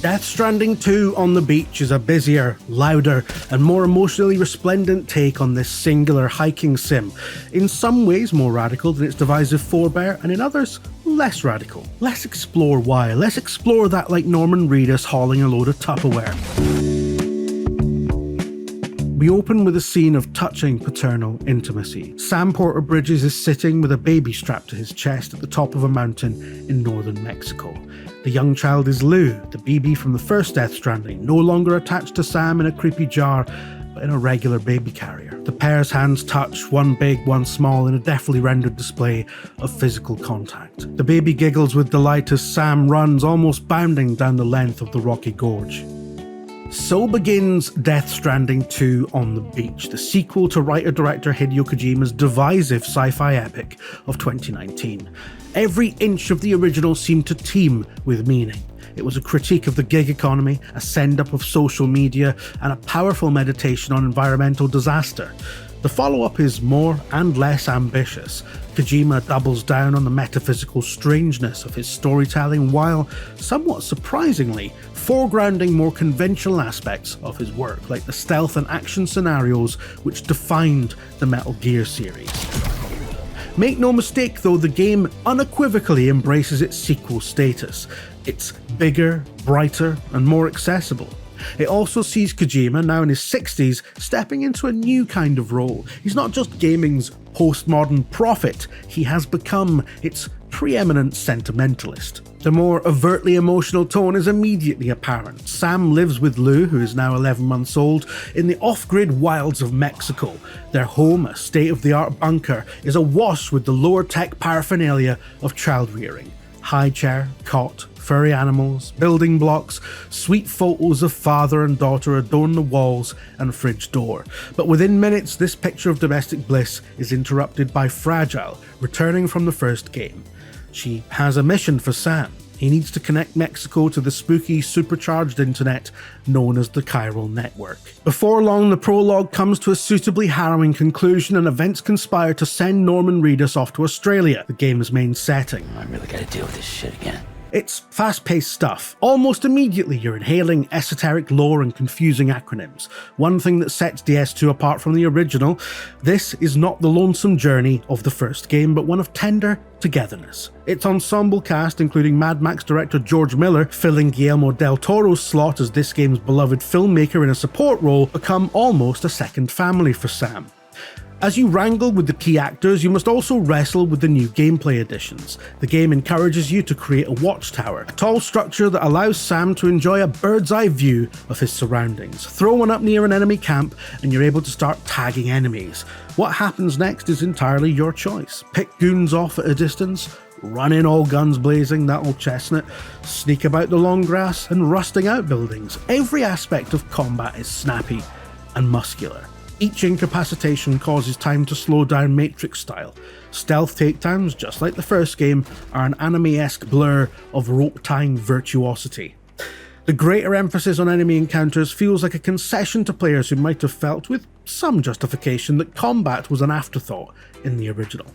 Death Stranding 2 on the Beach is a busier, louder, and more emotionally resplendent take on this singular hiking sim, in some ways more radical than its divisive forebear, and in others, less radical. Let's explore why. Let's explore that like Norman Reedus hauling a load of Tupperware. We open with a scene of touching paternal intimacy. Sam Porter Bridges is sitting with a baby strapped to his chest at the top of a mountain in northern Mexico. The young child is Lou, the BB from the first Death Stranding, no longer attached to Sam in a creepy jar, but in a regular baby carrier. The pair's hands touch, one big, one small, in a deftly rendered display of physical contact. The baby giggles with delight as Sam runs, almost bounding down the length of the rocky gorge. So begins Death Stranding 2 on the Beach, the sequel to writer-director Hideo Kojima's divisive sci-fi epic of 2019. Every inch of the original seemed to teem with meaning. It was a critique of the gig economy, a send-up of social media, and a powerful meditation on environmental disaster. The follow-up is more and less ambitious. Kojima doubles down on the metaphysical strangeness of his storytelling while, somewhat surprisingly, foregrounding more conventional aspects of his work, like the stealth and action scenarios which defined the Metal Gear series. Make no mistake though, the game unequivocally embraces its sequel status. It's bigger, brighter, and more accessible. It also sees Kojima, now in his 60s, stepping into a new kind of role. He's not just gaming's postmodern prophet, he has become its preeminent sentimentalist. The more overtly emotional tone is immediately apparent. Sam lives with Lou, who is now 11 months old, in the off-grid wilds of Mexico. Their home, a state-of-the-art bunker, is awash with the lower-tech paraphernalia of child-rearing. High chair, cot, furry animals, building blocks, sweet photos of father and daughter adorn the walls and fridge door. But within minutes, this picture of domestic bliss is interrupted by Fragile, returning from the first game. She has a mission for Sam. He needs to connect Mexico to the spooky, supercharged internet known as the Chiral Network. Before long, the prologue comes to a suitably harrowing conclusion and events conspire to send Norman Reedus off to Australia, the game's main setting. I really gotta deal with this shit again. It's fast-paced stuff. Almost immediately you're inhaling esoteric lore and confusing acronyms. One thing that sets DS2 apart from the original, this is not the lonesome journey of the first game, but one of tender togetherness. Its ensemble cast, including Mad Max director George Miller, filling Guillermo del Toro's slot as this game's beloved filmmaker in a support role, become almost a second family for Sam. As you wrangle with the key actors, you must also wrestle with the new gameplay additions. The game encourages you to create a watchtower, a tall structure that allows Sam to enjoy a bird's eye view of his surroundings. Throw one up near an enemy camp and you're able to start tagging enemies. What happens next is entirely your choice. Pick goons off at a distance, run in all guns blazing, that old chestnut, sneak about the long grass and rusting out buildings. Every aspect of combat is snappy and muscular. Each incapacitation causes time to slow down Matrix style. Stealth takedowns, just like the first game, are an anime-esque blur of rope-tying virtuosity. The greater emphasis on enemy encounters feels like a concession to players who might have felt, with some justification, that combat was an afterthought in the original.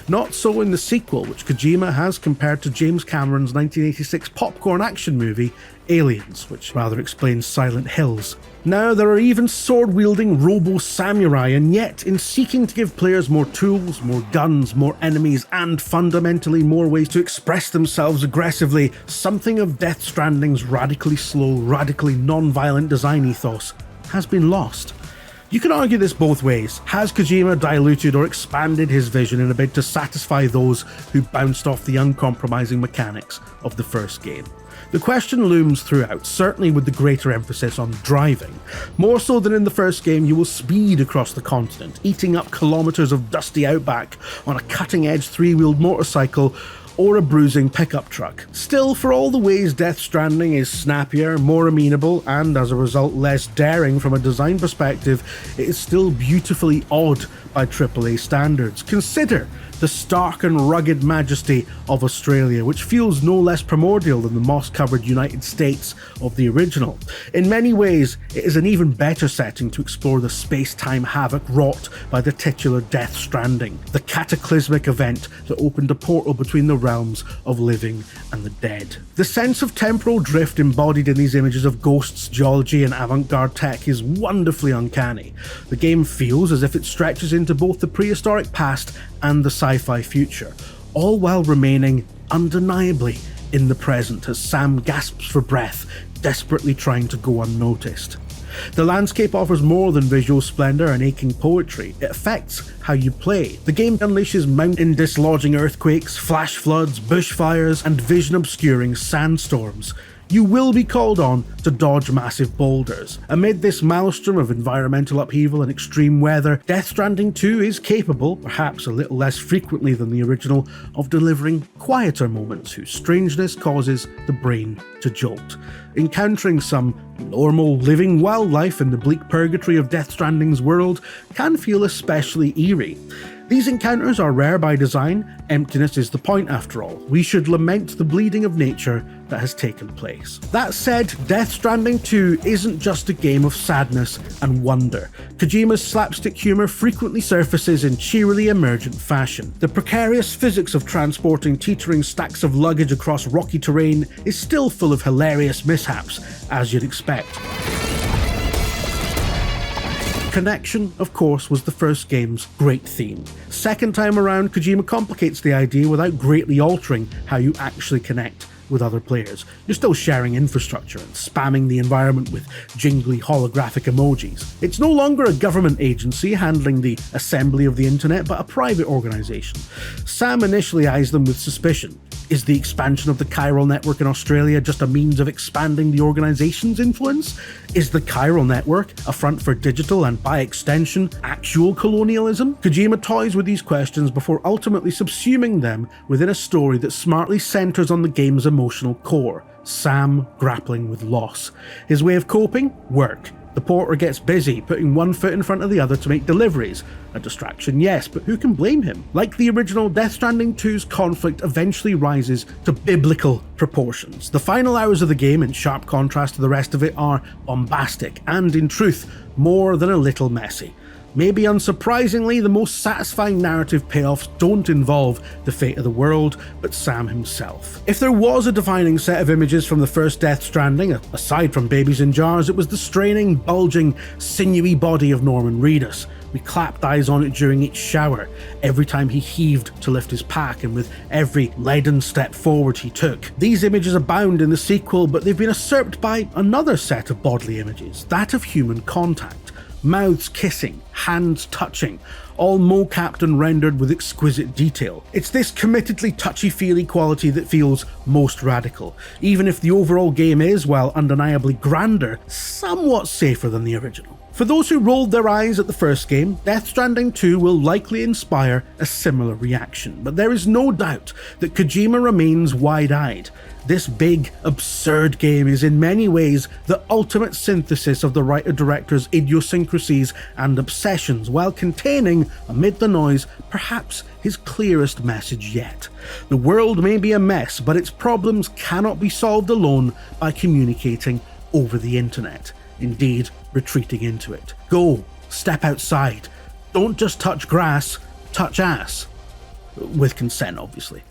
Not so in the sequel, which Kojima has compared to James Cameron's 1986 popcorn action movie, Aliens, which rather explains Silent Hills. Now there are even sword-wielding robo-samurai, and yet in seeking to give players more tools, more guns, more enemies, and fundamentally more ways to express themselves aggressively, something of Death Stranding's radically slow, radically non-violent design ethos has been lost. You can argue this both ways. Has Kojima diluted or expanded his vision in a bid to satisfy those who bounced off the uncompromising mechanics of the first game? The question looms throughout, certainly with the greater emphasis on driving. More so than in the first game, you will speed across the continent, eating up kilometers of dusty outback on a cutting-edge three-wheeled motorcycle or a bruising pickup truck. Still, for all the ways Death Stranding is snappier, more amenable, and as a result less daring from a design perspective, it is still beautifully odd by AAA standards. Consider the stark and rugged majesty of Australia, which feels no less primordial than the moss-covered United States of the original. In many ways, it is an even better setting to explore the space-time havoc wrought by the titular Death Stranding, the cataclysmic event that opened a portal between the realms of living and the dead. The sense of temporal drift embodied in these images of ghosts, geology, and avant-garde tech is wonderfully uncanny. The game feels as if it stretches into both the prehistoric past and the sci-fi future, all while remaining undeniably in the present as Sam gasps for breath, desperately trying to go unnoticed. The landscape offers more than visual splendor and aching poetry, it affects how you play. The game unleashes mountain dislodging earthquakes, flash floods, bushfires, and vision-obscuring sandstorms. You will be called on to dodge massive boulders. Amid this maelstrom of environmental upheaval and extreme weather, Death Stranding 2 is capable, perhaps a little less frequently than the original, of delivering quieter moments whose strangeness causes the brain to jolt. Encountering some normal living wildlife in the bleak purgatory of Death Stranding's world can feel especially eerie. These encounters are rare by design. Emptiness is the point after all. We should lament the bleeding of nature that has taken place. That said, Death Stranding 2 isn't just a game of sadness and wonder. Kojima's slapstick humour frequently surfaces in cheerily emergent fashion. The precarious physics of transporting teetering stacks of luggage across rocky terrain is still full of hilarious mishaps, as you'd expect. Connection, of course, was the first game's great theme. Second time around, Kojima complicates the idea without greatly altering how you actually connect with other players. You're still sharing infrastructure and spamming the environment with jingly holographic emojis. It's no longer a government agency handling the assembly of the internet, but a private organisation. Sam initially eyes them with suspicion. Is the expansion of the chiral network in Australia just a means of expanding the organisation's influence? Is the chiral network a front for digital and, by extension, actual colonialism? Kojima toys with these questions before ultimately subsuming them within a story that smartly centres on the game's emotional core, Sam grappling with loss. His way of coping? Work. The porter gets busy, putting one foot in front of the other to make deliveries. A distraction, yes, but who can blame him? Like the original, Death Stranding 2's conflict eventually rises to biblical proportions. The final hours of the game, in sharp contrast to the rest of it, are bombastic and, in truth, more than a little messy. Maybe unsurprisingly, the most satisfying narrative payoffs don't involve the fate of the world, but Sam himself. If there was a defining set of images from the first Death Stranding, aside from babies in jars, it was the straining, bulging, sinewy body of Norman Reedus. We clapped eyes on it during each shower, every time he heaved to lift his pack and with every leaden step forward he took. These images abound in the sequel, but they've been usurped by another set of bodily images, that of human contact. Mouths kissing, hands touching, all mo-capped and rendered with exquisite detail. It's this committedly touchy-feely quality that feels most radical, even if the overall game is, while undeniably grander, somewhat safer than the original. For those who rolled their eyes at the first game, Death Stranding 2 will likely inspire a similar reaction, but there is no doubt that Kojima remains wide-eyed. This big, absurd game is in many ways the ultimate synthesis of the writer-director's idiosyncrasies and obsessions, while containing, amid the noise, perhaps his clearest message yet. The world may be a mess, but its problems cannot be solved alone by communicating over the internet. Indeed, retreating into it. Go, step outside. Don't just touch grass, touch ass. With consent, obviously.